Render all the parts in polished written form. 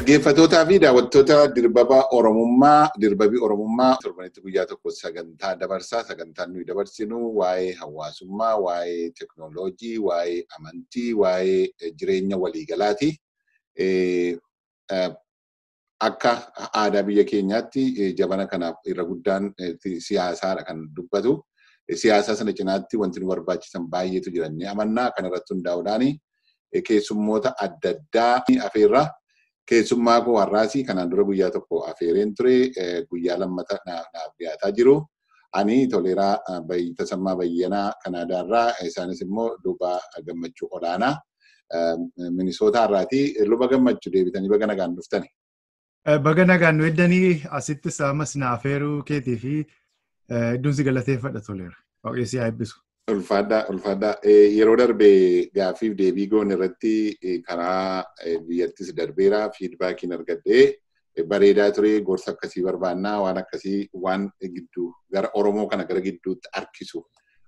Dhaggeeffattootaa fi daawwattoota Dirbaba Oromummaa, Dirbabii Oromummaa torbanitti guyyaa tokko sagantaa dabarsaa. Sagantaan nuyi dabarsinu waa'ee hawaasummaa, waa'ee teknooloojii, waa'ee amantii, waa'ee jireenya waliigalaati. Akka aadaa biyya keenyaatti jabana kanaaf irra guddaan siyaasaadha kan dubbatu. Siyaasa sana cinaatti wanti nu barbaachisan baay'eetu jiran ni amannaa. Kana irratti hundaa'uudhaan keessummoota adda addaa afeerra. Keessummaa koo har'aasii kanaan dura guyyaa tokko afeereen ture, guyyaa lammata naaf dhiyaataa jiru. Ani Toleeraa Tasammaa Bayyanaa Kanaadaarraa, isaanis immoo luba gammachuu olaanaa Minisootaa irraatii. Luba gammachuu deebitanii baga nagaan dhuftani. Baga nagaan nu eddanii asitti saamas na afeeruu keetii fi iddoon si galateeffadha Toleera. Waaqessi haa eebbisu. Ulfaadhaa. Yeroo darbe gaaffiif deebii goon irratti karaa biyyattis darbeera fiidbaakiin argadhee bareedaa ture. Gorsa akkasii barbaannaa, waan akkasii waan gidduu gara Oromoo kana gara gidduutti harkisu,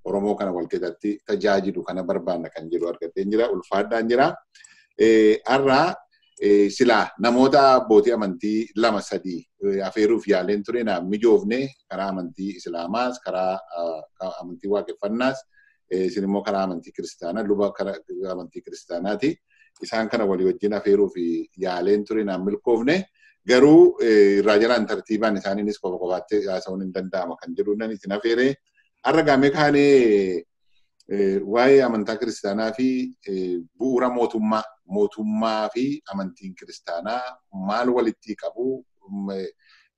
Oromoo kana walqixatti tajaajilu kana barbaanna kan jedhu argadheen jira. Ulfaadhaan jira. Har'aa silaa namoota abbootii amantii 2-3 afeeruuf yaaleen ture naaf mijoofne karaa amantii Islaamaas, karaa amantii Waaqeffannaas, isin immoo karaa amantii Kiristaanaa, luba karaa amantii Kiristaanaati. Isaan kana walii wajjin afeeruuf yaaleen ture naaf milkoofne. Garuu irraa jalaan tartiibaan isaaniinis qofa qofaatti haasa'uun hin danda'ama kan jedhu nan isin afeeree. Har'a gaamee kaanee waa'ee amantaa Kiristaanaa fi bu'uura mootummaa fi amantiin Kiristaanaa maal walitti qabu,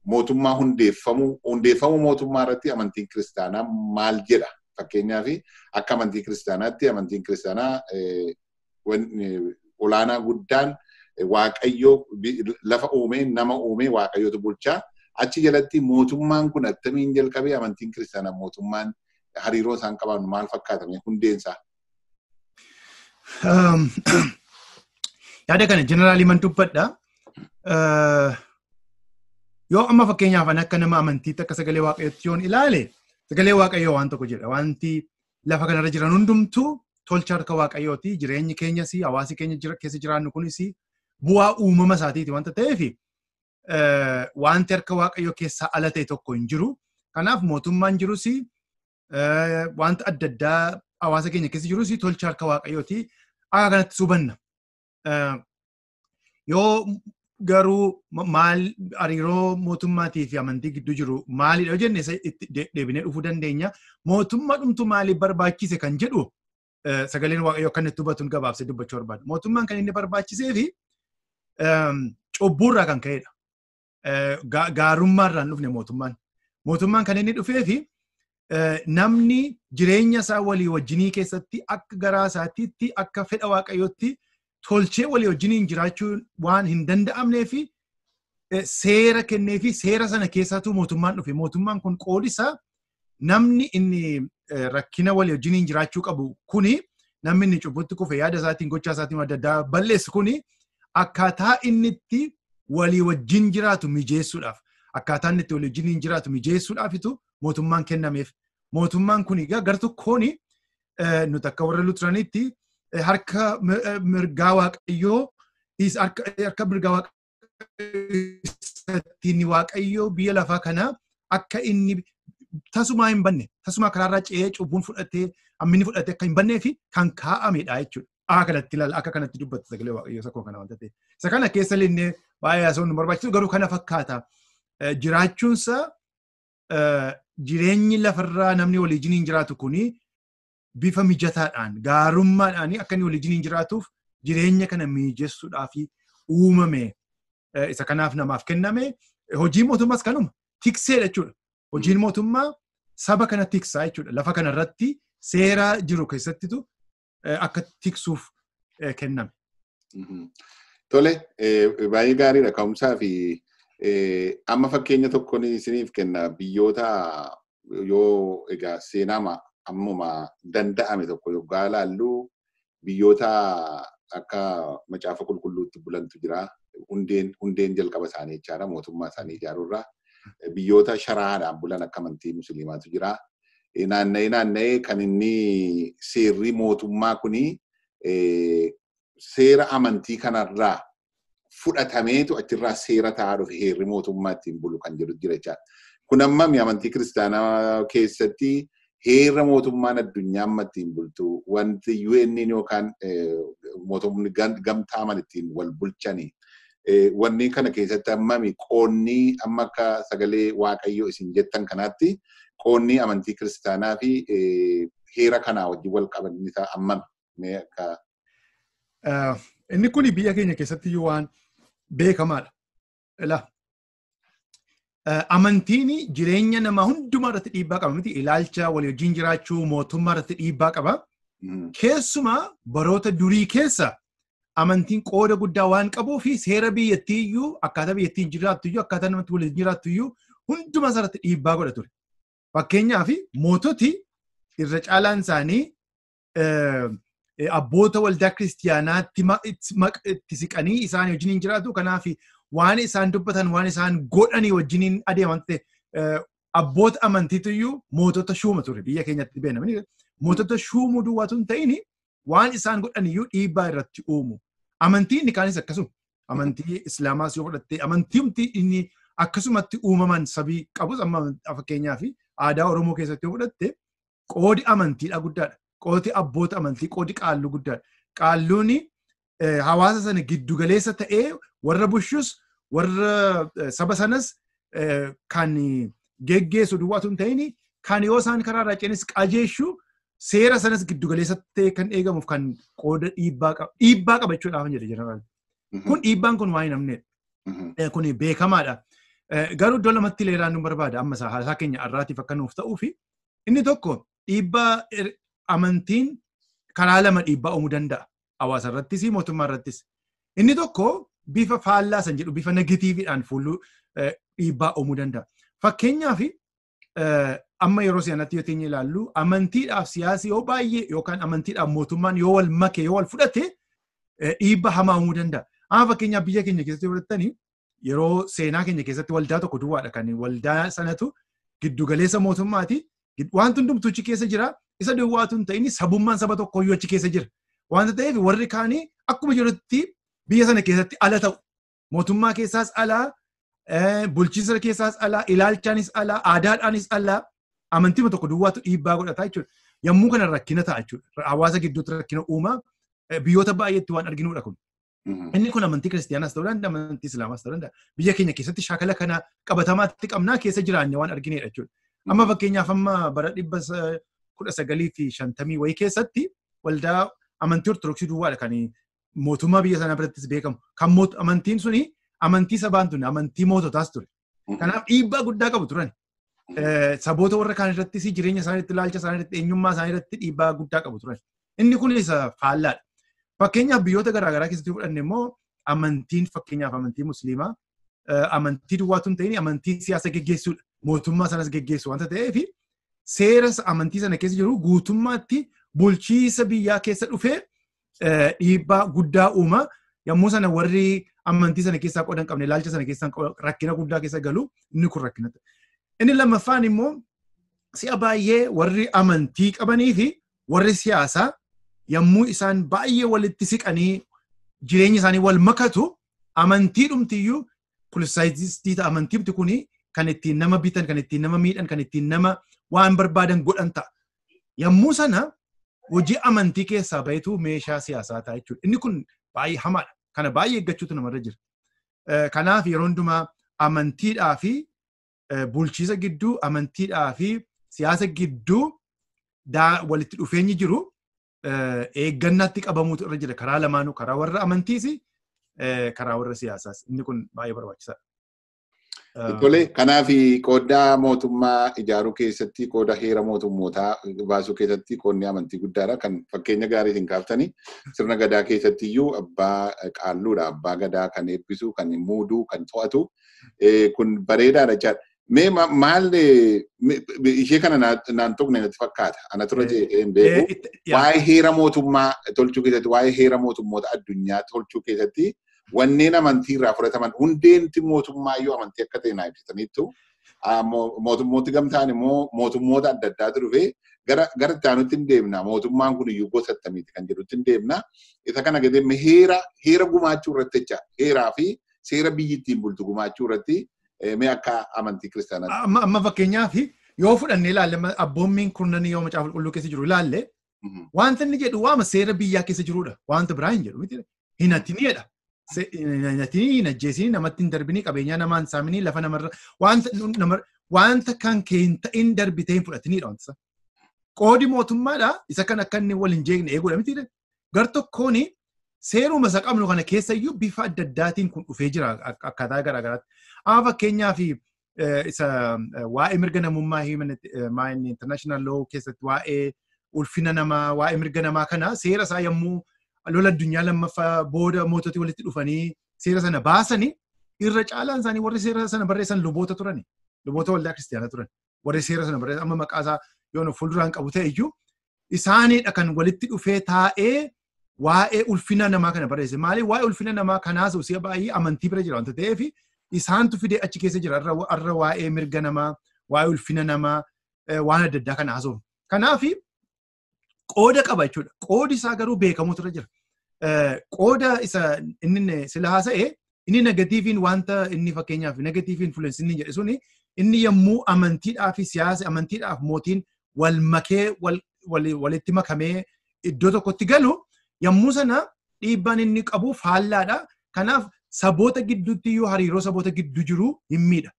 mootummaa hundeeffamuu mootummaa irratti amantiin Kiristaanaa maal jedha. Fakkeenyaaf akka amantii Kiristaanaatti amantiin Kiristaanaa olaanaa guddaan Waaqayyoo lafa uumee nama uumee Waaqayyootu bulchaa. Achi jalatti mootummaan kun attamiin jalqabee amantiin Kiristaanaa mootummaan hariiroo isaan qaban maal fakkaatame hundeensaa? Yaada kana jeneraalii man dubbadha. Yoo amma fakkeenyaaf akka nama amantiitti akka sagalee Waaqayyootti yoon ilaale, sagalee Waaqayyoo waan tokko jedha. Wanti lafa kanarra jiran hundumtuu tolcha harka Waaqayyooti. Jireenyi keenyas, hawaasi keenya keessa jiraannu kunis bu'aa uumama isaatiiti wanta ta'eef wanti harka Waaqayyoo keessaa ala ta'e tokko hin jiru. Kanaaf mootummaan jirus wanta adda addaa hawaasa keenya keessa jirus tolcha harka Waaqayyooti. Akka kanatti hubanna. Yoo garuu maal hariiroo mootummaatii fi amantii gidduu jiru maalidha jenne itti deebinee dhufuu dandeenya. Mootummaa dhumtu maaliif barbaachise kan jedhu sagaleen Waaqayyoo akka inni hubatuun gabaabsee dubbachuu barbaada. Mootummaan kan inni barbaachisee fi cubbuurraa kan ka'edha. Gaarummaarraan dhufne mootummaan. Mootummaan kan inni dhufee fi namni jireenya isaa walii wajjinii keessatti akka garaa isaatiitti akka fedha Waaqayyootti tolchee walii wajjiniin jiraachuu waan hin danda'amnee fi seera kennee fi seera sana keessaatu mootummaan dhufe. Mootummaan kun qoodisaa namni inni rakkina walii wajjiniin jiraachuu qabu kuni namni inni cubbutti kufe yaada isaatiin gochaa isaatiin adda addaa balleessu kuni akkaataa inni itti walii wajjin jiraatu mijeessuudhaaf, akkaataa inni itti walii wajjiniin jiraatu mijeessuudhaafitu mootummaan kennameef. Mootummaan kun egaa gar tokkoon nuti akka warra Luutiraaniitti harka mirgaa Waaqayyoo harka mirgaa Waaqayyoo biyya lafaa kana akka inni tasumaa hin banne, tasumaa karaarraa ce'ee cubbuun fudhatee hamminni fudhatee akka hin bannee fi kan kaa'amedha jechuudha. Akka kanatti dubbatu sagalee Waaqayyoo sakoo kana wanta ta'e. Isa kana keessa illee baay'ee haasa'uun nu barbaachisu garuu kana fakkaata. Jiraachuunsa jireenyi lafarraa namni walii wajjiniin jiraatu kuni bifa mijataadhaan, gaarummaadhaan akka inni walii wajjiniin jiraatuuf jireenya kana mijeessuudhaaf uumame. Isa kanaaf namaaf kenname. Hojiin mootummaas kanuma tikseedha jechuudha. Hojiin mootummaa saba kana tiksaa jechuudha. Lafa kanarratti seera jiru keessattitu akka tiksuuf kenname. Tole, baay'ee gaariidha ka'umsaa fi amma fakkeenya tokkoon isiniif kenna. Biyyoota yoo egaa seenaa ammuma danda'ame tokko yoggaa ilaallu biyyoota akka macaafa qulqulluutti bulantu jira. Hundeen jalqaba isaanii jechaadha mootummaa isaanii ijaaruurraa. Biyyoota sharaadhaan bulan akka amantii musliimaatu jira. Naanna'ee kan inni seerri mootummaa kuni seera amantii kanarraa fudhatameetu achirraa seera ta'aa dhufe heerri mootummaa ittiin bulu kan jedhu jira jechaadha. Kun amma amantii kiristaanaa keessatti heera mootummaan addunyaa amma ittiin bultu wanti UN yookaan mootumni gamtaaman ittiin wal bulchanii wanni kana keessatti ammami qoonni amma akka sagalee waaqayyoo isin jettan kanaatti qoonni amantii kiristaanaa fi heera kanaa wajjin wal qaban isaa ammam mee akka inni kun biyya keenya keessatti waan beekamaadha. Amantiin jireenya namaa hundumaa irratti dhiibbaa qaba miti ilaalcha walii wajjin jiraachuu mootummaa irratti dhiibbaa qaba. Keessumaa baroota durii keessa amantiin qooda guddaa waan qabuu fi seera biyyattii iyyuu akkaataa biyyattiin jiraattu iyyuu akkaataa namatti waliin jiraattu iyyuu hundumaa irratti dhiibbaa godha ture. Fakkeenyaaf moototi irra caalaan isaanii abboota waldaa kiristiyaanaatti itti siqanii isaan wajjin jiraatu. Kanaaf waan isaan dubbatan waan isaan godhanii wajjin adeeman abboota amantiitu iyyuu mootota shuuma ture biyya keenyatti beeknamani. Mootota shuumuu duwwaatu hin ta'in waan isaan godhan iyyuu dhiibbaa irratti uumu. Amantiin kaanis akkasuma. Amantii Islaamaas yoo fudhatte amantiimti inni akkasumatti uumaman sabii qabus amma fakkeenyaaf aadaa Oromoo keessatti yoo fudhatte qoodi amantiidha guddaadha. Qoodi abboota amantii qoodi qaalluu guddaadha. Qaalluun hawaasa sana giddu galeessa ta'ee warra bushus warra saba sanas kan geggeessu duwwaatu hin ta'in kan yoo isaan karaa irraa cenis qajeeshu seera sanas giddu galeessa ta'ee kan eegamuuf kan qooda dhiibbaa qaba. Dhiibbaa qaba jechuudhaaf jedhe jeneraal. Kun dhiibbaan kun waa hin amneedha. Kun beekamaadha. Garuu iddoo lamatti leeraan nu barbaada amma haasaa keenya har'aatiif akka nuuf ta'uu fi inni tokko dhiibbaa amantiin karaa lama dhiibbaa uumuu danda'a. Hawaasa irrattis mootummaa irrattis. Inni tokko bifa faallaa san jedhu bifa negatiiviidhaan fuuluu dhiibbaa uumuu danda'a. Fakkeenyaaf amma yeroo sanatti yoo teenye ilaallu amantiidhaaf siyaasii yoo baay'ee yookaan amantiidhaaf mootummaan yoo wal make yoo wal fudhate dhiibbaa hamaa uumuu danda'a. Amma fakkeenyaaf biyya keenya keessatti fudhattanii yeroo seenaa keenya keessatti waldaa tokko duwwaadha kan waldaa sanatu giddu galeessa mootummaati. Wanti hundumtuu achi keessa jira. Isa duwwaatu hin ta'in sabummaan saba tokkoyyuu achi keessa jira. Wanta ta'eef warri kaanii akkuma jirutti biyya sana keessatti ala ta'u. Mootummaa keessaas alaa, bulchiinsa keessaas alaa, ilaalchaanis alaa, aadaadhaanis alaa amantii tokko duwwaatu dhiibbaa godhataa jechuudha. Yommuu kana rakkina ta'a jechuudha. Hawaasa gidduutti rakkina uumaa biyyoota baay'eetti waan arginudha kun. Inni kun amantii kiristiyaanaas ta'uu danda'a, amantii islaamaas ta'uu danda'a. Biyya keenya keessatti shaakala kana qabatamaatti qabnaa keessa jiraanne waan arginedha jechuudha. Amma fakkeenyaaf amma bara 1950 wayii keessatti waldaa amantii ortodoksii duwwaadha kan mootummaa biyya sanaa birattis beekamu. Kan amantiin suni amantii sabaan tuni amantii moototaas ture. Kanaaf dhiibbaa guddaa qabu turan. Saboota warra kaan irrattis jireenya isaaniitti ilaalcha isaaniitti eenyummaa isaanii irratti dhiibbaa guddaa qabu turan. Inni kun isa faallaadha. Fakkeenyaaf biyyoota garaagaraa keessatti fudhanne immoo amantiin fakkeenyaaf amantii musliimaa amantii duwwaatu hin ta'in amantii siyaasa geggeessuudha. Mootummaa sanas geggeessu wanta ta'eef seera amantii sana keessa jiru guutummaatti bulchiisa biyyaa keessa dhufee dhiibbaa guddaa uuma. Yommuu sana warri amantii sana keessaa qooda hin qabne ilaalcha sana keessaa rakkina guddaa keessa galu inni kun rakkina ta'a. Inni lammaffaan immoo si'a baay'ee warri amantii qabanii fi warri siyaasaa yommuu isaan baay'ee walitti siqanii jireenya isaanii wal makatu amantii dhumtiyyuu kulisaayistii ta'a. Amantiimti kuni kan ittiin nama bitan, kan ittiin nama miidhan, kan ittiin nama waan barbaadan godhan ta'a. Yommuu sana hojii amantii keessaa bahetu meeshaa siyaasaa ta'a jechuudha. Inni kun baay'ee hamaadha. Kana baay'ee eeggachuutu namarra jira. Kanaaf yeroo hundumaa amantiidhaa fi bulchiisa gidduu, amantiidhaa fi siyaasa gidduu walitti dhufeenyi jiru eeggannaatti qabamuutu irra jira. Karaa lamaanuu karaa warra amantiis karaa warra siyaasaas. Inni kun baay'ee barbaachisaadha. Tole, kanaaf qooda mootummaa ijaaruu keessatti qooda heera mootummootaa baasuu keessatti qoodni amantii guddaadha. Kan fakkeenya gaarii hin kaaftanii sirna gadaa keessatti iyyuu abbaa qaalluudha. Abbaa gadaa kan eebbisu, kan muuduu, kan to'atu kun bareedaadha jechaadha. Mee maal ishee kana naan tuqne natti fakkaata. Ana tura jedhee hin beeku. Waa'ee heera mootummaa tolchuu keessatti, waa'ee heera mootummoota addunyaa tolchuu keessatti wanneen amantii irraa fudhataman hundeenti mootummaa iyyuu amantii akka ta'e naa ibsitaniittu Mootummooti gamtaan immoo mootummoota adda addaatu dhufee gara itti aanutti hin deemna. Mootummaan kun iyyuu gosa akkamiiti kan jedhutti hin deemna. Isa kana gadi heera gumaachuu irratti jecha heeraa fi seera biyyi ittiin bultu gumaachuu irratti mee akka amantii kiristaanaatti. Amma fakkeenyaaf yoo fudhannee ilaalle abboommiin kurnan yoo macaafa qulqulluu keessa jiru ilaalle wanta inni jedhu waama seera biyyaa keessa jirudha. Wanta biraa hin jedhu miti. Hinatiniidha. Hinatini hin ajjeesini namatti hin darbini qabeenyaa namaan saamini lafa namarra wanta kan kee hin ta'in darbitee hin fudhatiniidha wanta. Qoodi mootummaadha isa kan akka inni wal hin jeeqne eeguudha miti. Gar tokkoon seeruma isa qabnu kana keessa iyyuu bifa adda addaatiin kun dhufee jira akkaataa garaagaraatti. Amma fakkeenyaaf isa waa'ee mirga namummaa OBN Intarnaashinaal keessatti waa'ee ulfina namaa waa'ee mirga namaa kana seera isaa yommuu lola addunyaa lammaffaa booda moototi walitti dhufanii seera sana baasanii irra caalaan isaanii warri seera sana barreessan luboota turani. Luboota waldaa kiristaanaa turan. Warri seera sana barreessan amma maqaa isaa yoo fuulduraan qabu ta'e iyyuu isaaniidha kan walitti dhufee taa'ee waa'ee ulfina namaa kana barreesse. Maaliif waa'ee ulfina namaa kanaas usii baay'ee amantii bira jira wanta ta'eef isaantu fidee achi keessa jira. Arra waa'ee mirga namaa, waa'ee ulfina namaa, waan adda addaa kana haasa'u. Kanaaf qooda qaba jechuudha. Qoodi isaa garuu beekamutu irra jira. Qooda isa inni sila haasa'e inni negatiiviin wanta inni fakkeenyaaf negatiiviin influence inni jedhe suni inni yommuu amantiidhaa fi siyaasa amantiidhaaf mootiin wal makee walitti makamee iddoo tokkotti galu yommuu sana dhiibbaan inni qabu faallaadha. Kanaaf saboota gidduutti iyyuu hariiroo saboota gidduu jiru hin miidha.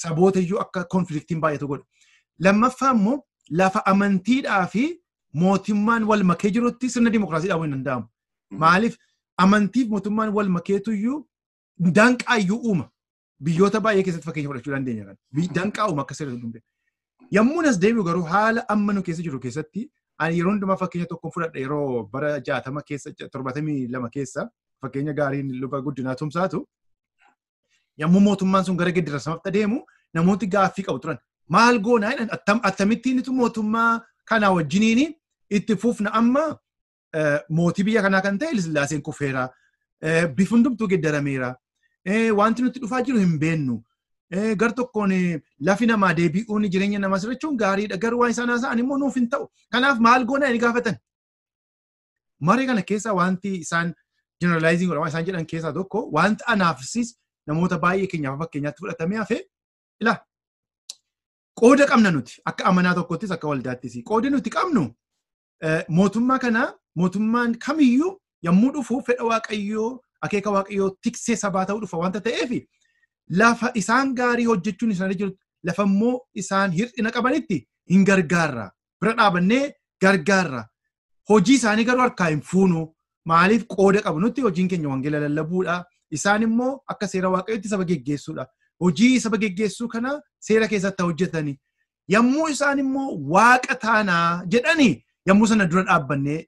Saboota iyyuu akka konfliktiin baay'atu godha. Lammaffaa immoo lafa amantiidhaa fi mootummaan wal makee jirutti sirna dimookiraasii dhaabuu hin danda'amu. Maaliif amantiif mootummaan wal makeetu iyyuu danqaa iyyuu uuma. Biyyoota baay'ee keessatti fakkeenya fudhachuu dandeenya kan. Danqaa uuma akka seera dhuunfaa. Yommuu as deebi'u garuu haala amma nu keessa jiru keessatti ani yeroo hundumaa fakkeenya tokko fudhadha yeroo bara 60 keessa 72 keessa fakkeenya gaariin luba guddinaa tumsaatu yommuu mootummaan sun gara giddirasamaatti adeemu namooti gaaffii qabu turan. Maal goonaa akkamittiin itu mootummaa kana wajjiniin itti fufna amma mootii biyya kanaa kan ta'e Hayilasillaaseen kufeera. Bifa hundumtuu geddarameera. Wanti nuti dhufaa jiru hin beennu. Gar tokkoon lafi namaa deebi'uun jireenya namaa sirrachuun gaariidha. Garuu waan isaan haasa'an immoo nuuf hin ta'u. Kanaaf maal goonaa inni gaafatan. Maree kana keessaa wanti isaan generalizing godha waan isaan jedhan keessaa tokko wanta anaafsis namoota baay'ee keenyaaf fakkeenyaatti fudhatamee hafe ilaa. Qooda qabna nuti akka amanaa tokkottis akka waldaattis. Qoodi nuti qabnu mootummaa kana mootummaan kamiyyuu yommuu dhufu fedha waaqayyoo akeeka waaqayyoo tiksee sabaa ta'uu dhufa wanta ta'eef lafa isaan gaarii hojjechuun isaanii jiru lafa immoo isaan hir'ina qabanitti hin gargaarra. Bira dhaabannee gargaarra. Hojii isaanii garuu harkaa hin fuunu. Maaliif qooda qabu nuti hojiin keenya wangeela lallabuudha. Isaan immoo akka seera waaqayyootti saba geggeessuudha. Hojii saba geggeessuu kana seera keessatti hojjetani. Yommuu isaan immoo waaqa taanaa jedhani yommuu sana dura dhaabbannee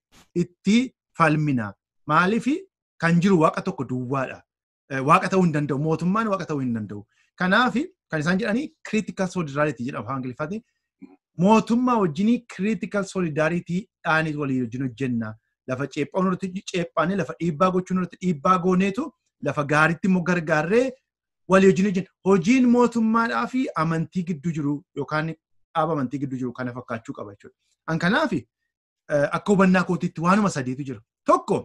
itti falmina. Maaliif kan jiru waaqa tokko duwwaadha. Waaqa ta'uu hin danda'u. Mootummaan waaqa ta'uu hin danda'u. Kanaaf kan isaan jedhani critical solidarity jedhama afaan Ingiliffaatiin. Mootummaa wajjinii critical solidarity dhaanii walii wajjin hojjenna. Lafa ceephaan irratti ceephaanii lafa dhiibbaa gochuun irratti dhiibbaa gooneetu lafa gaariitti immoo gargaarree walii wajjin hojjenna. Hojiin mootummaadhaa fi amantii gidduu jiru yookaan dhaaba amantii gidduu jiru kana fakkaachuu qaba jechuudha. An kanaaf akka hubannaa kootiitti waanuma sadiitu jira. Tokko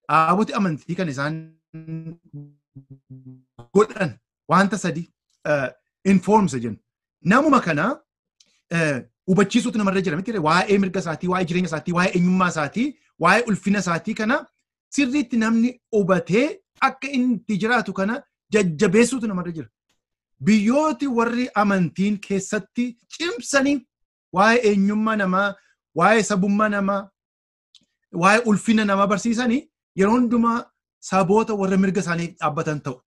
dhaaboti amantii kan isaan godhan wanta sadii informsa jennu. Namuma kana hubachiisuutu namarra jira miti waa'ee mirga isaatii, waa'ee jireenya isaatii, waa'ee eenyummaa isaatii, waa'ee ulfina isaatii kana sirriitti namni hubatee akka inni itti jiraatu kana jajjabeessuutu namarra jira. Biyyooti warri amantiin keessatti cimsanii waa'ee eenyummaa namaa, waa'ee sabummaa namaa, waa'ee ulfina namaa barsiisanii yeroo hundumaa saboota warra mirga isaanii dhaabbatan ta'u.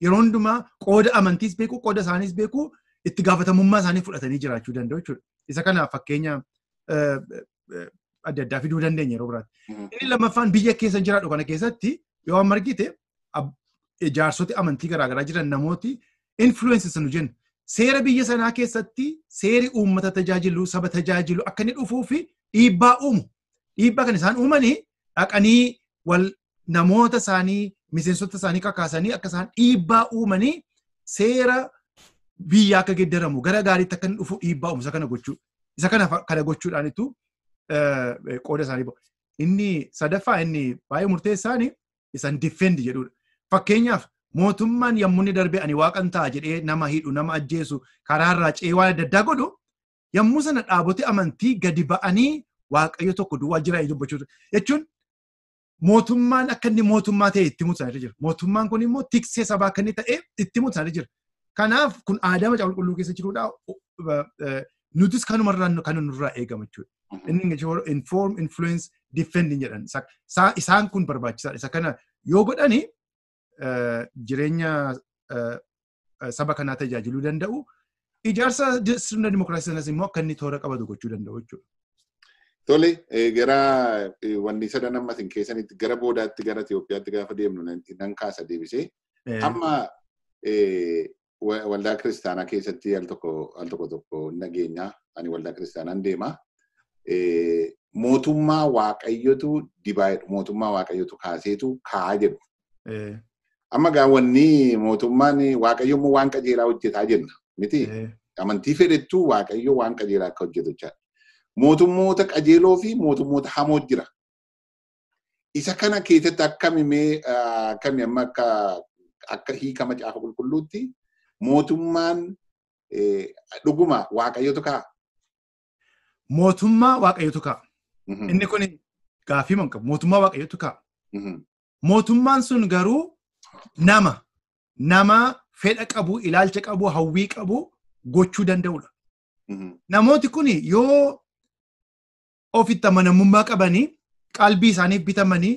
Yeroo hundumaa qooda amantiis beeku, qooda isaaniis beeku, itti gaafatamummaa isaanii fudhatanii jiraachuu danda'u jechuudha. Isa kanaaf fakkeenya adda addaa fiduu dandeenya yeroo biraatti. Inni lammaffaan biyya keessa jiraatu kana keessatti yoo amma argite ijaarsoti amantii garaagaraa jiran namooti influences nu jennu. Seera biyya sanaa keessatti seeri uummata tajaajilu, saba tajaajilu akka inni dhufuu fi dhiibbaa uumu. Dhiibbaa kan isaan uumanii dhaqanii namoota isaanii miseensota isaanii kakaasanii akka isaan dhiibbaa uumanii seera biyyaa akka geeddaramu gara gaariitti akka dhufu dhiibbaa uumsa kana gochuu. Isa kana gochuudhaanitu qooda isaanii bahu. Inni sadaffaa inni baay'ee murteessaan isan defend jedhudha. Fakkeenyaaf mootummaan yommuu inni darbee ani waaqan ta'a jedhee nama hidhu nama ajjeesu karaarraa ceewaa adda addaa godhu yommuu sana dhaabotii amantii gadi ba'anii waaqayyo tokko duwwaa jira dubbachuudha. Jechuun mootummaan akka inni mootummaa ta'e itti mul'isaa jira. Mootummaan kun immoo tiksee sabaa akka inni ta'e itti mul'isaa jira. Kanaaf kun aadaa macaa qulqulluu keessa jirudha. Nutis kanumarraan kan nurraa eegama jechuudha. Inni inform, influence, defending jedhan. Isaan kun barbaachisaadha. Isa kana yoo godhani jireenya saba kanaa tajaajiluu danda'u. Ijaarsa sirna dimokiraasii sanas immoo akka inni toora qabatu gochuu danda'u jechuudha. Tole, gara wanni sadan ammatiin keessanitti gara boodaatti gara Itoophiyaatti gaafa deemnu nan kaasa deebisee. Amma waldaa kiristaanaa keessatti al tokko nageenya ani waldaa kiristaanaan deema. Mootummaa waaqayyotu dibaayedha. Mootummaa waaqayyotu kaaseetu kaa'aa jedhu. Amma gaawwanni mootummaan waaqayyo immoo waan qajeelaa hojjetaa jenna. Miti amantii fedhettuu waaqayyo waan qajeelaa akka hojjetu jechaadha. Mootummoota qajeeloo fi mootummoota hamoo jira. Isa kana keessatti akkami amma akka hiika macaafa qulqulluutti mootummaan dhuguma waaqayyotu ka'a. Mootummaa waaqayyotu ka'a. Inni kun gaaffii man qabu. Mootummaa waaqayyotu ka'a. Mootummaan sun garuu nama fedha qabu, ilaalcha qabu, hawwii qabu gochuu danda'udha. Namooti kun yoo ofitti amanamummaa qabanii qalbii isaaniif bitamanii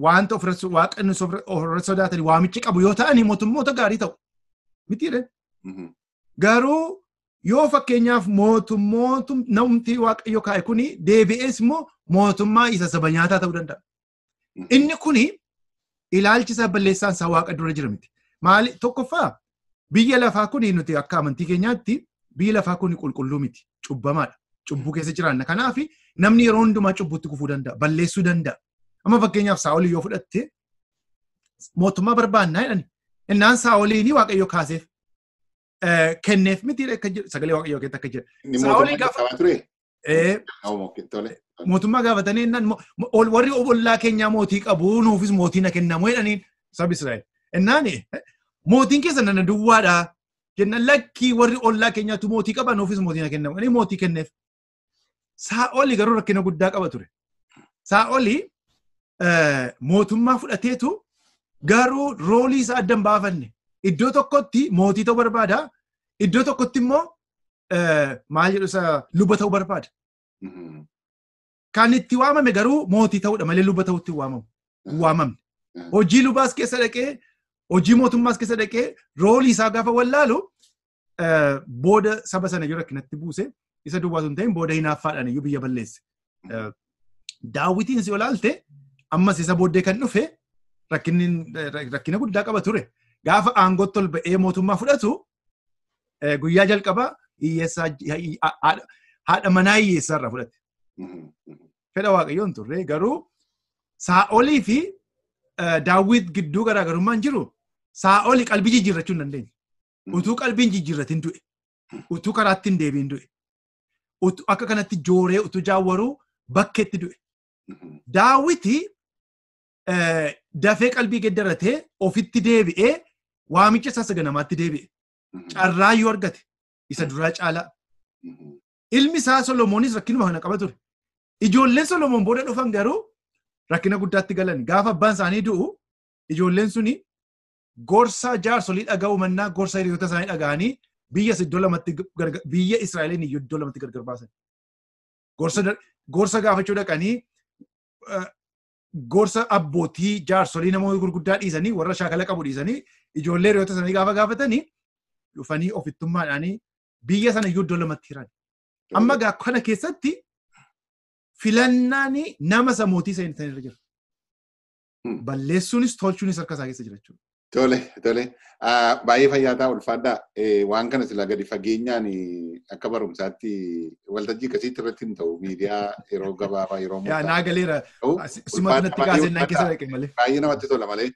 wanta waaqni ofirra sodaatanii waamicha qabu yoo ta'anii mootummoota gaarii ta'u. Mitiire? Garuu yoo fakkeenyaaf namni waaqayyo kaa'e kuni deebi'ees immoo mootummaa isa saba nyaataa ta'uu danda'a. Inni kuni ilaalchi isaa balleessaan isaa waaqa dura jira miti. Maali tokkoffaa biyya lafaa kuni nuti akka amantii keenyaatti biyya lafaa kuni qulqulluu miti. Cubbamaadha. Cubbuu keessa jiraanna. Kanaaf namni yeroo hundumaa cubbutti kufuu danda'a. Balleessuu danda'a. Amma fakkeenyaaf Saa'olii yoo fudhatte mootummaa barbaannaa jedhani. Innaan Saa'oliin waaqayyo kaaseef kenneef miti sagalee waaqayyoo keessatti akka jira. Saa'olii gaafa ture. Mootummaa gaafatanii innaan warri ollaa keenyaa mootii qabu nuufis mootii na kennamu jedhaniin saba Israa'el. Innaan mootiin keessa nana duwwaadha. Kennan lakkii warri ollaa keenyaatu mootii qaba nuufis mootii na kennamu. Inni mootii kenneef. Saa'olii garuu rakkina guddaa qaba ture. Saa'olii mootummaa fudhateetu garuu roolii isaa addan baafanne. Iddoo tokkotti mootii ta'uu barbaada. Iddoo tokkotti immoo maal jedhu isa luba ta'uu barbaada. Kan itti waamame garuu mootii ta'uudha malee luba ta'utti waamamne. Hojii lubaas keessa dhaqee, hojii mootummaas keessa dhaqee roolii isaa gaafa wallaalu booda saba sana yoo rakkinatti buuse isa duwwaa sun ta'in booda hinaaffaadhaan iyyuu biyya balleesse. Daawwitiin si olaalte ammas isa booddee kan dhufe rakkina guddaa qaba ture. Gaafa aangootti ol ba'ee mootummaa fudhatu guyyaa jalqabaa haadha manaa hiyyeessaa irraa fudhate. Fedha waaqayyoon turre garuu Saa'olii fi Daawwit gidduu garaagarummaan jiru Saa'olii qalbii jijjiirrachuu hin dandeenye. Utuu qalbiin jijjiirratiin du'e. Utuu karaatti hin deebiin du'e. Akka kanatti jooree utuu jaawwaruu bakkeetti du'e. Daawwiti dafee qalbii geddaratee ofitti deebi'ee waamicha isaa saganamaatti deebi'e. Carraa yoo argate isa duraa caalaa. Ilmi isaa Solomoonis rakkinuma kana qaba ture. Ijoolleen Solomoon booda dhufan garuu rakkina guddaatti galan. Gaafa abbaan isaanii du'u ijoolleen suni gorsa jaarsolii dhaga'uu mannaa gorsa hiriyoota isaanii dhaga'anii biyya Israa'eliin iddoo lamatti gargar baasan. Gorsa gaafachuu dhaqanii gorsa abbootii jaarsolii namoota gurguddaa dhiisanii warra shaakala qabu dhiisanii ijoollee hiriyoota isaanii gaafa gaafatanii dhufanii ofittummaadhaanii biyya sana iddoo lamatti hiran. Amma kana keessatti filannaan nama isa mootii isa irra jira. Balleessuunis tolchuunis harka isaa keessa jira jechuudha. Tole. Baay'ee fayyaa ulfaadhaa. Waan kana sila gadi fageenyaan akka barumsaatti waltajjii akkasiitti irratti hin ta'u miidiyaa yeroo gabaabaa yeroo murtaa'e. Naa galeera. Sumatti natti kaasennaan keessa dhaqe malee. Baay'ee namatti tola malee.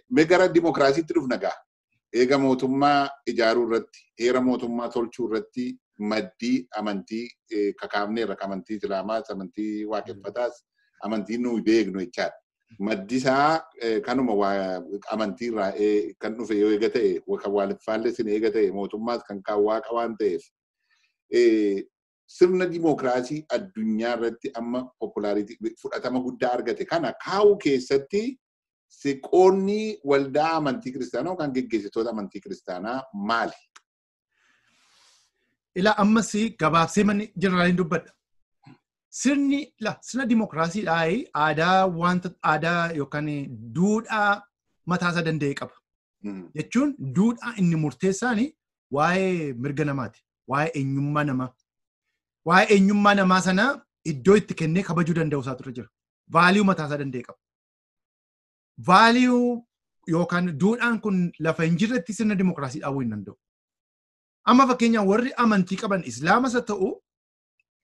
Mee gara dimokiraasiitti dhufna gaa. Eega mootummaa ijaaruu irratti, heera mootummaa tolchuu irratti maddii amantii kakaafneerra amantii Islaamaas, amantii Waaqeffataas, amantii nuyi beeknu jechaadha. Maddisaa kanuma amantii irraa kan dhufe yoo eega ta'e, kan waaleffaallee eega ta'e, mootummaas kan waaqa waan ta'eef. Sirna dimokiraasii addunyaa irratti amma populaaritii fudhatama guddaa argate kana kaa'uu keessatti qoonni waldaa amantii kiristaanaa yookaan geggeessitoota amantii kiristaanaa maali? Ilaa ammas gabaabsee manni jeneraaliin dubbadha. Sirna dimokiraasiidhaa aadaa yookaan duudhaa mataasaa danda'e qaba. Jechuun duudhaa inni murteessaan waa'ee mirga namaati. Waa'ee eenyummaa namaa. Waa'ee eenyummaa namaa sanaa iddoo itti kennee kabajuu danda'u isaatu irra jira. Vaaliyuu mataasaa danda'e qaba. Vaaliyuu yookaan duudhaan kun lafa hin jirretti sirna dimokiraasii dhaabuu hin danda'u. Amma fakkeenyaaf warri amantii qaban Islaamas haa ta'u,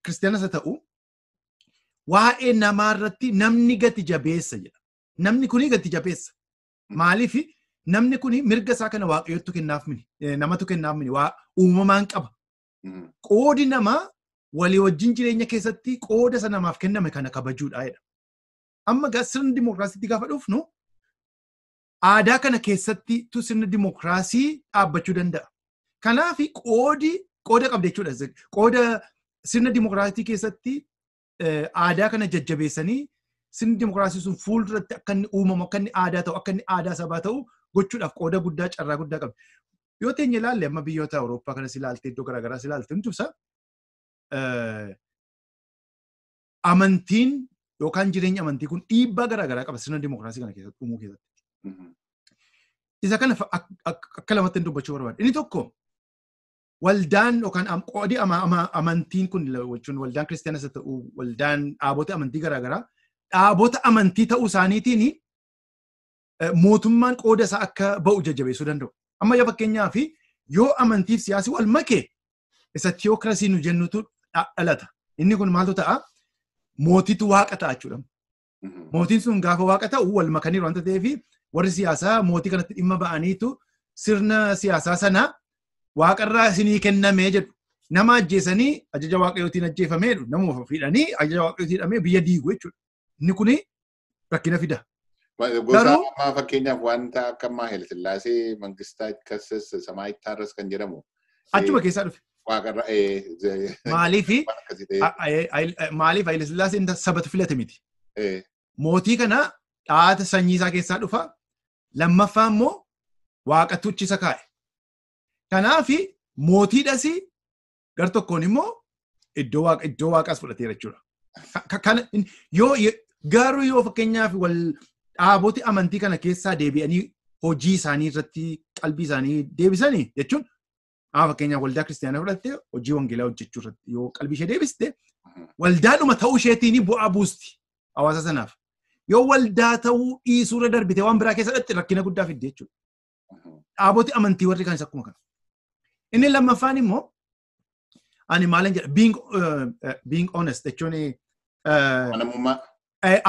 Kiristiyaanas haa ta'u, waa'ee namaa irratti namni gati jabeessa jedha. Namni kuni gati jabeessa. Maaliif namni kuni mirga isaa kana waaqayyootu kennaaf mini. Namatu kennaaf mini. Uumamaan qaba. Qoodi namaa walii wajjin jireenya keessatti qooda isa namaaf kenname kana kabajuudha jedha. Amma sirna dimokiraasiitti gaafa dhufnu aadaa kana keessatti sirna dimokiraasii dhaabbachuu danda'a. Kanaaf qooda qabda jechuudha. Qooda sirna dimokiraasii keessatti aadaa kana jajjabeessanii sirni dimokiraasii sun fuulduratti akka inni uumamu, akka inni aadaa ta'u, akka inni aadaa sabaa ta'u gochuudhaaf qooda guddaa carraa guddaa qabdi. Yoo teenye ilaalle amma biyyoota Awurooppaa kanas ilaalte iddoo garaagaraas ilaalte ni ibsa. Amantiin yookaan jireenya amantii kun dhiibbaa garaagaraa qaba sirna dimokiraasii kana keessatti uumuu keessatti. Isa kana akka lamatti dubbachuu barbaada. Inni tokko waldaan yookaan qoodi amantiin kun jechuun waldaan kiristiyaanas haa ta'u, waldaan dhaabota amantii garaagaraa dhaabota amantii ta'uu isaaniitiin mootummaan qooda isaa akka ba'u jajjabeessuu danda'u. Amma yoo fakkeenyaaf yoo amantiif siyaasii wal makee isa tiyookiraasii nu jennutu dhalata. Inni kun maaltu ta'a? Mootiitu waaqa ta'a jechuudha. Mootiin sun gaafa waaqa ta'u wal makaniiru wanta ta'eef warri siyaasaa mootii kanatti dhimma ba'aniitu sirna siyaasaa sana waaqarraa isinii kennamee jedhu. Nama ajjeesanii ajaja waaqayyootiin ajjeefamee jedhu. Nama fiidhanii ajaja waaqayyootiin hidhamee biyya diigu jechuudha. Inni kuni rakkina fida. Gosa ammaa fakkeenyaaf wanta akka ammaa Hayilasillaasee Mangistaa Kasses Samaa Ittaarras kan jedhamu. Achuma keessaa dhufe. Maaliif Hayilasillaaseen sabata filate miti. Mootii kana dhaata sanyii isaa keessaa dhufa. Lammaffaa immoo waaqatu isa kaa'e. Kanaaf mootiidhas gar tokkoon immoo iddoo waaqaas fudhateera jechuudha. Garuu yoo fakkeenyaaf dhaaboti amantii kana keessaa deebi'anii hojii isaanii irratti qalbii isaanii deebisanii jechuun fakkeenyaaf waldaa kiristiyaanaa fudhattee hojii wangeelaa hojjechuu irratti yoo qalbii ishee deebiste waldaadhuma ta'uu isheetiin bu'aa buusti hawaasa sanaaf. Yoo waldaa ta'uu dhiisuu irra darbite waan biraa keessa dhatti rakkina guddaa fidde jechuudha. Dhaaboti amantii warri kanis akkuma kana. Inni lammaffaan immoo ani maalan jedha being honest jechuun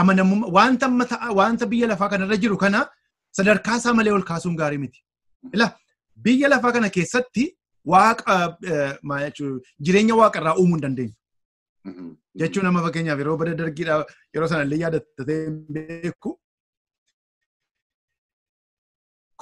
amanamummaa wanta biyya lafaa kanarra jiru kana sadarkaa isaa malee ol kaasuun gaarii miti. Biyya lafaa kana keessatti jireenya waaqarraa uumuu hin dandeenyu. Jechuun amma fakkeenyaaf yeroo bara dargiidhaa yeroo sanallee yaadatatee beeku.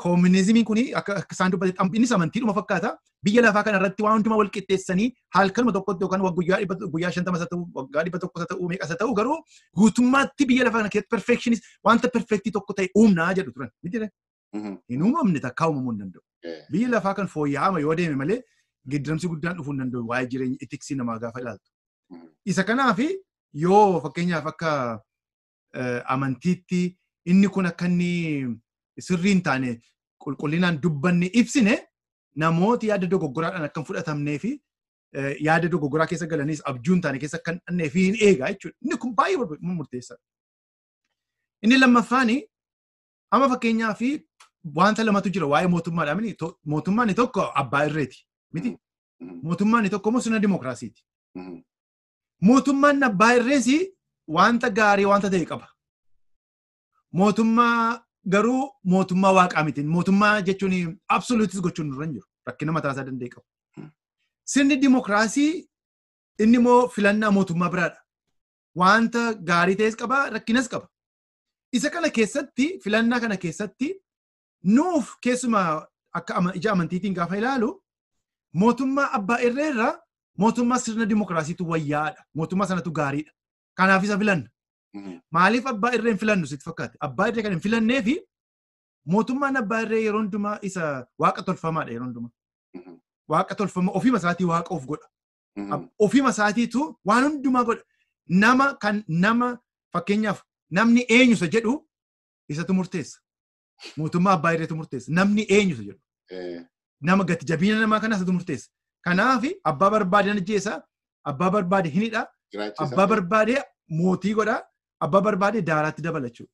Koominizimiin kun akka isaan dubbate innis amantiidhuma fakkaata. Biyya lafaa kanarratti waan hundumaa wal qixxeessanii halkanuma tokkotti yookaan guyyaa 50 ta'uu waggaa 100 ta'uu meeqas ta'uu garuu guutummaatti biyya lafaa kana keessatti perfectionist wanta perfectii tokko ta'e uumnaa jedhu turan. Hin uumamne takkaa uumamuu hin danda'u. Biyya lafaa kan fooyya'ama yoo deeme malee giddiramsi guddaan dhufuu hin danda'u waa'ee jireenya itiksii namaa gaafa ilaaltu. Isa kanaaf yoo fakkeenyaaf akka amantiitti inni kun akka inni sirrii hin taane qulqullinaan dubbanne ibsine namooti yaada dogoggoraadhaan akka hin fudhatamnee fi yaada dogoggoraa keessa galanis abjuu hin taane keessa akka hin dhannee fi hin eegaa jechuudha. Inni kun baay'ee murteessaadha. Inni lammaffaan amma fakkeenyaaf wanta lamatu jira waa'ee mootummaadhaan mootummaan tokko abbaa irreeti miti. Mootummaan tokko immoo sirna dimookiraasiiti. Mootummaan abbaa irreesi wanta gaarii wanta ta'e qaba. Mootummaa garuu mootummaa waaqaa miti. Mootummaa jechuun absoluutis gochuun irra hin jiru. Rakkina mataa isaa danda'e qaba. Sirni dimookiraasii inni immoo filannaa mootummaa biraadha. Wanta gaarii ta'es qaba, rakkinas qaba. Isa kana keessatti filannaa kana keessatti nuuf keessumaa akka ija amantiitiin gaafa ilaalu mootummaa abbaa irreerraa mootummaa sirna dimookiraasiitu wayyaadha. Mootummaa sanatu gaariidha. Kanaaf isa filanna. Maaliif abbaa irree hin filannu sitti fakkaate? Abbaa irree kan hin filannee fi mootummaan abbaa irree yeroo hundumaa isa waaqa tolfamaadha yeroo hundumaa. Waaqa tolfama ofiima isaatii waaqa of godha. Ofiima isaatiitu waan hundumaa godha. Nama fakkeenyaaf namni eenyusa jedhu isatu murteessa. Mootummaa abbaa irreetu murteessa. Namni eenyusa jedhu. Nama gati jabiina namaa kana isatu murteessa. Kanaaf abbaa barbaade ajjeesa, abbaa barbaade hinidha, abbaa barbaade mootii godha, abbaa barbaade daaraatti dabala jechuudha.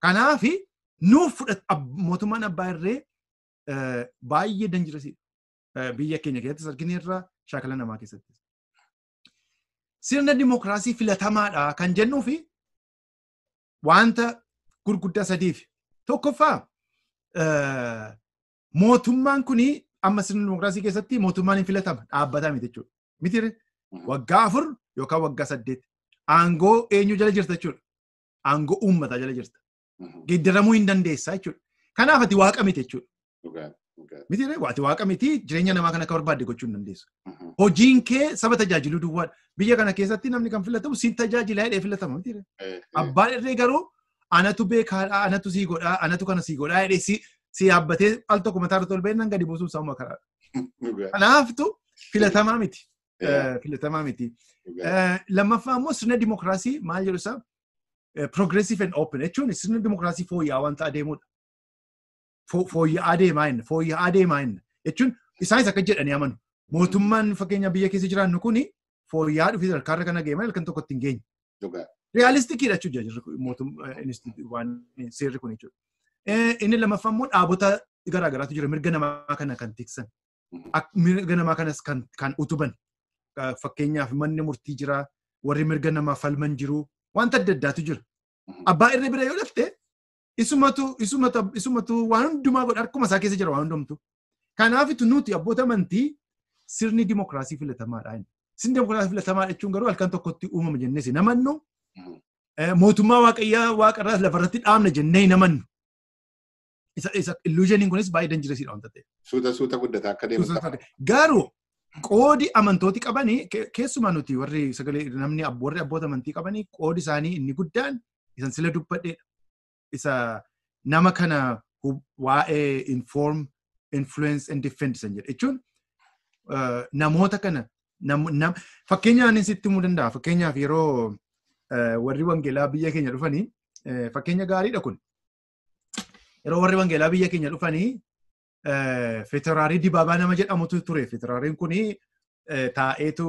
Kanaaf nuuf mootummaan abbaa irree baay'ee danjirasiidha. Biyya keenya keessatti argineerra shaakala namaa keessatti. Sirna dimookiraasii filatamaadha kan jennuu fi wanta gurguddaa sadiif. Tokkoffaa mootummaan kuni amma sirna dimookiraasii keessatti mootummaan hin filatama dhaabbataa miti jechuudha. Miti waggaa 4 yookaan waggaa 8 aangoo eenyu jala jirta jechuudha. Aangoo uummataa jala jirta. Geeddaramuu hin dandeessaa jechuudha. Kanaaf ati waaqa miti jechuudha. Miti ati waaqa miti jireenya namaa kana akka barbaadde gochuu hin dandeessu. Hojiin kee saba tajaajiluu duwwaadha. Biyya kana keessatti namni kan filatamu siin tajaajilaa jedhee filatama. Abbaan irree garuu anatu beekaadha, anatu sii godhaa, anatu kana sii godhaa jedhee si yaabbatee al tokko mataa irratti ol ba'eennan gadi buusuun sammuu karaadha. Kanaaftu filatamaa miti. Filatamaa miti. Lammaffaa immoo sirna dimookiraasii maal jedhu isaa progressive and open jechuun sirna dimookiraasii fooyya'aa wanta adeemudha. Fooyya'aa adeemaa inni jechuun isaanis akka jedhanii amanu. Mootummaan fakkeenya biyya keessa jiraannu kuni fooyya'aa dhufee sadarkaarra kana ga'e malee kan tokkotti hin geenye. Realistikiidha jechuudha seerri kun jechuudha. Inni lammaffaa immoo dhaabota garaagaraatu jira mirga namaa kana kan tiksan. Mirga namaa kanas kan utuban. Fakkeenyaaf manni murtii jira, warri mirga namaa falman jiru, wanta adda addaatu jira. Abbaa irree bira yoo dhufte isumatu waan hundumaa godha harkuma isaa keessa jira waan hundumtu. Kanaafitu nuti abboota amantii sirni dimookiraasii filatamaadha. Sirni dimookiraasii filatamaadha jechuun garuu halkan tokkotti uumama jennee si namannu. Mootummaa waaqayyaa waaqarraa lafarratti dhaabna jennee namannu. Illuushiniin kunis baay'ee danjirasiidha wanta ta'e. Suuta guddataa akka deemu. Garuu qoodi amantooti qabanii keessumaa nuti warri sagalee namni warri abboota amantii qabanii qoodi isaanii inni guddaan isan sila dubbadheedha. Isa nama kana waa'ee inform, influence and defend isan jedha. Jechuun namoota kana fakkeenyaan sitti himuu danda'a. Fakkeenyaaf yeroo warri wangeelaa biyya keenya dhufanii fakkeenya gaariidha kun. Yeroo warri wangeelaa biyya keenya dhufanii Feteraarii Dirbabaa nama jedhamutu ture. Feteraariin kuni taa'eetu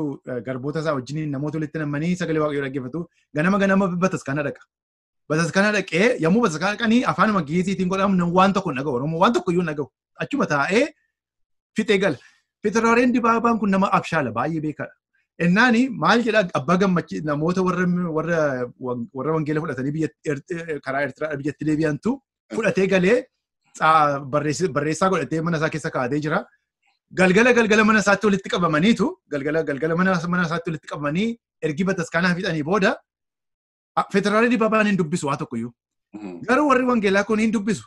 garboota isaa wajjin namoota walitti namanii sagalee waaqayyoo dhaggeeffatu. Ganama bataskaana dhaqa. Bataskaana dhaqee yommuu bataskaana dhaqanii afaanuma Gi'iziitiin godhamu waan tokko hin dhaga'u. Oromoo waan tokko iyyuu hin dhaga'u. Achuma taa'ee fixee gala. Feteraariin Dirbabaan kun nama abshaala baay'ee beekaadha. Ennaani maal jedhaa abbaa gammachii namoota warra wangeela fudhatanii karaa Eertiraa biyyatti deebi'antu fudhatee galee barreessaa godhatee mana isaa keessa kaa'atee jira. Galgala mana isaatti walitti qabamaniitu galgala mana isaatti walitti qabamanii ergi bataskaanaa fixanii booda Feteraarii Dirbabaan hin dubbisu waa tokkoyyuu. Garuu warri wangeelaa kun hin dubbisu.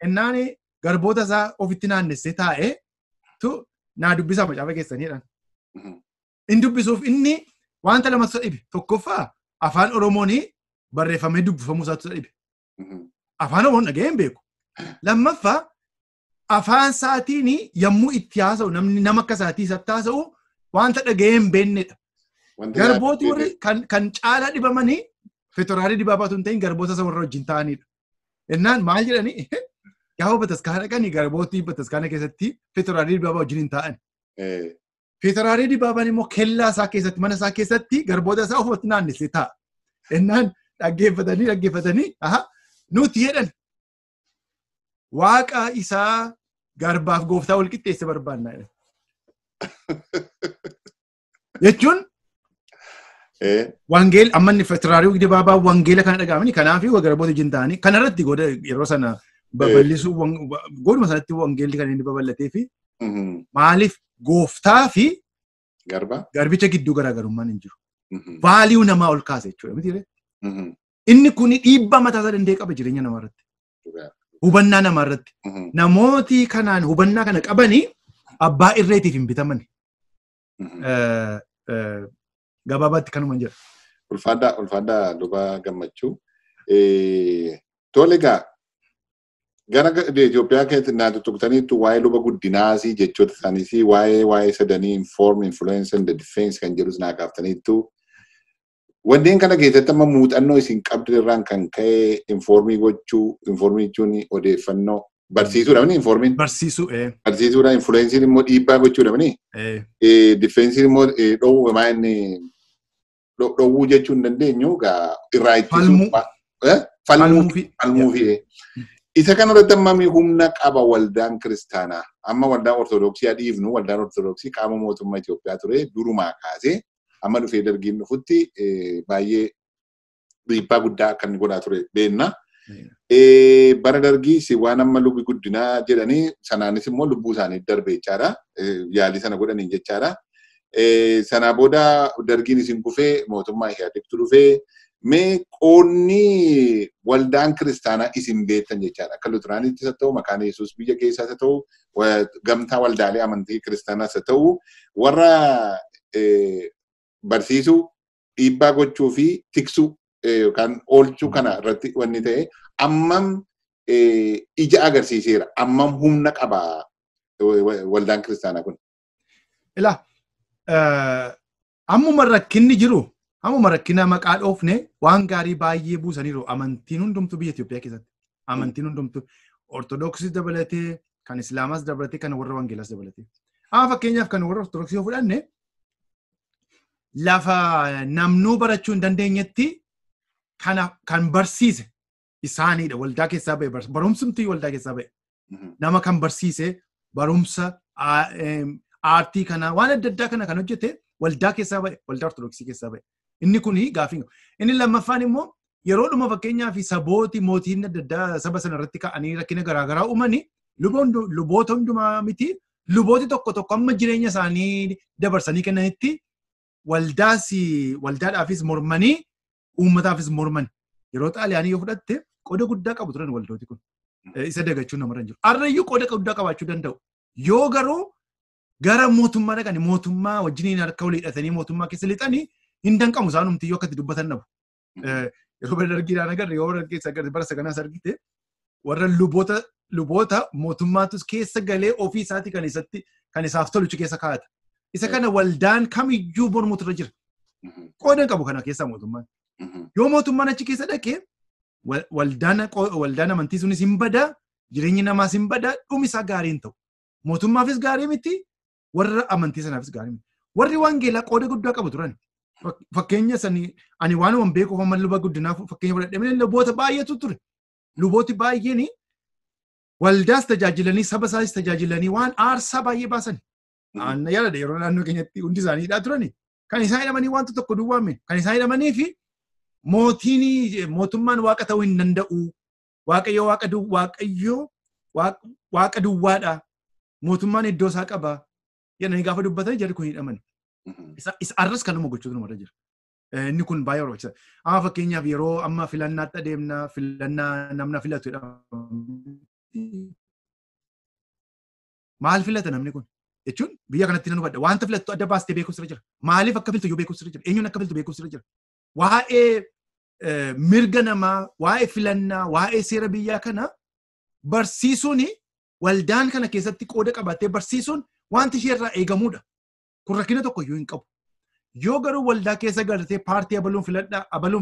Ennaani garboota isaa ofitti naannessee taa'ee naa dubbisaa macaafa keessaniidhaan. Hin dubbisuuf inni wanta lamatu isa dhibe. Tokkoffaa afaan Oromoon barreeffamee dubbifamuu isaatu isa dhibe. Afaan Oromoon dhaga'ee hin beeku. Lammaffaa afaan isaatiin yommuu itti haasa'u nama akka isaatii isatti haasa'u wanta dhaga'ee hin beennedha. Garbooti warri kan caalaa dhibamanii Feteraarii Dirbabaatu hin ta'in garboota isa warra wajjin ta'anidha. Innaan maal jedhanii gaafa bataskaana dhaqanii garbooti bataskaana keessatti Feteraarii Dirbabaa wajjin hin ta'an. Feteraarii Dirbabaan immoo kellaa isaa keessatti mana isaa keessatti garboota isaa ofitti naannessee taa'a. Innaan dhaggeeffatanii nuti jedhan waaqa isaa garbaaf gooftaa wal qixxeesse barbaannaa. Jechuun wangeel ammanni Fitiraariyu Dirbaba wangeela kana dhagaamani kanaaf garboota wajjin ta'anii kanarratti godha yeroo sana babal'isuu godhuma sanatti wangeelli kan inni babal'atee fi maaliif gooftaa fi garbicha gidduu garaagarummaan hin jiru. Vaaliyuu namaa ol kaasa jechuudha miti. Inni kun dhiibbaa mataa isaa danda'e qaba jireenya namaarratti. Hubannaa namaarratti. Namooti kanaan hubannaa kana qabanii abbaa irreetiif hin bitaman. Gabaabaatti kanuma jira. Ulfaadhaa luba gammachuu. Tole egaa gara Itoophiyaa keessatti naannoo tuqxaniitu waa'ee luba guddinaasii jechoota isaaniis waa'ee sadanii inform influence and defense kan jedhus naa kaaftaniitu. Wanneen kana keessatti amma muuxannoo isin qabdu irraan kan ka'e informii jechuun odeeffannoo barsiisuudha mini informiin. Barsiisuudha influensiin immoo dhiibbaa gochuudha mini. Defensiin immoo dhowwuu jechuu hin dandeenyu irraa ittisuu. Falmuufi. Isa kanarratti amma humna qaba waldaan kiristaanaa. Amma waldaan ortodoksii dhiifnu waldaan ortodoksii qaama mootummaa Itoophiyaa ture durumaa kaasee amma dhufee dargiin dhufutti baay'ee dhiibbaa guddaa akka inni godhaa ture beenna. Bara dargii si waan amma lubi guddinaa jedhanii sanaanis immoo lubbuu isaanii darbe jechaadha. Yaalii sana godhanii jechaadha. Sana booda dargiin isin kufee mootummaa Ihaadigtu dhufee mee qoonni waldaan kiristaanaa isin beektan jechaadha. Akka Luteraaniittis haa ta'u maqaan Yesuus biyya keessaas haa ta'u gamtaa waldaalee amantii kiristaanaas haa ta'u warra barsiisuu dhiibbaa gochuu fi tiksuu yookaan oolchuu kana irratti wanni ta'e ammam ija agarsiiseera. Ammam humna qaba waldaan kiristaanaa kun. Ammuma rakkinni jiru. Ammuma rakkina maqaa dhoofne waan gaarii baay'ee buusaniiru amantiin hundumtu biyya Itoophiyaa keessatti. Amantiin hundumtu Ortodoksii dabalatee kan Islaamas dabalatee kan warra Wangeelaas dabalatee. Amma fakkeenyaaf kan warra Ortodoksii yoo fudhanne lafa namnuu barachuu hin dandeenyetti kan barsiise isaaniidha waldaa keessaa ba'e barumsumti waldaa keessaa ba'e. Nama kan barsiise barumsa aartii kana waan adda addaa kana kan hojjete waldaa keessaa ba'e waldaa Ortodoksii keessaa ba'e. Inni kuni gaafii. Inni lammaffaan immoo yeroo dhuma fakkeenyaa fi sabooti mootiin adda addaa saba sana irratti ka'anii rakkina garaagaraa uumanii luboota hundumaa miti lubooti tokko tokko amma jireenya isaanii dabarsanii kennanitti waldaadhaafis mormanii uummataafis morman. Yeroo xaaliyaanii yoo fudhatte qooda guddaa qabu turan waldooti kun. Isa dagachuun namarra hin jiru. Har'ayyuu qooda guddaa qabaachuu danda'u. Yoo garuu gara mootummaa dhaqanii mootummaa wajjiniin harka walii hidhatanii mootummaa keessa lixanii hin danqamu isaan humti yoo akkatti dubbatan nabu. Yeroo bara dargiidhaan agarre yoo bara keessa agarre bara saganaas argite warra luboota mootummaatus keessa galee ofii isaati kan isaaf toluchu keessa kaa'ata. Isa kana waldaan kamiyyuu mormuutu irra jira. Qooda qabu kana keessaa mootummaan. Yoo mootummaan achi keessa dhaqee waldaan amantii sunis hin badaa jireenyi namaas hin badaa dhumi isaa gaarii hin ta'u. Mootummaafis gaarii miti warra amantii sanaafis gaarii miti. Warri wangeelaa qooda guddaa qabu turan. Fakkeenya sanii ani waan beekuuf amma luba guddinaa fakkeenya fudhadhee luboota baay'eetu ture. Lubooti baay'een waldaas tajaajilanii saba isaas tajaajilanii waan aarsaa baay'ee baasan. Yaadadha yeroo naannoo keenyatti hundi isaaniidhaa turani. Kan isaan hidhamanii wanta tokko duwwaame. Kan isaan hidhamanii fi mootummaan waaqa ta'uu hin danda'u. Waaqa duwwaadha. Mootummaan iddoo isaa qaba. Jedhanii gaafa dubbatan jarri kun hidhaman. Isa arras kanuma gochuutu namarra jira. Inni kun baay'ee barbaachisaadha. Amma fakkeenyaaf yeroo amma filannaatti adeemna filannaa namna filatu maal filata namni kun? Jechuun biyya kanatti nan hubadha. Wanta filattu adda baastee beekuuf jira. Maaliif akka filtu iyyuu beekuuf jira. Eenyuun akka filtu beekuuf jira. Waa'ee mirga namaa, waa'ee filannaa, waa'ee seera biyyaa kana barsiisuun waldaan kana keessatti qooda qabattee barsiisuun wanti ishee irraa eegamuudha. Kun rakkina tokko iyyuu hin qabu. Yoo garuu waldaa keessa galtee paartii abaluun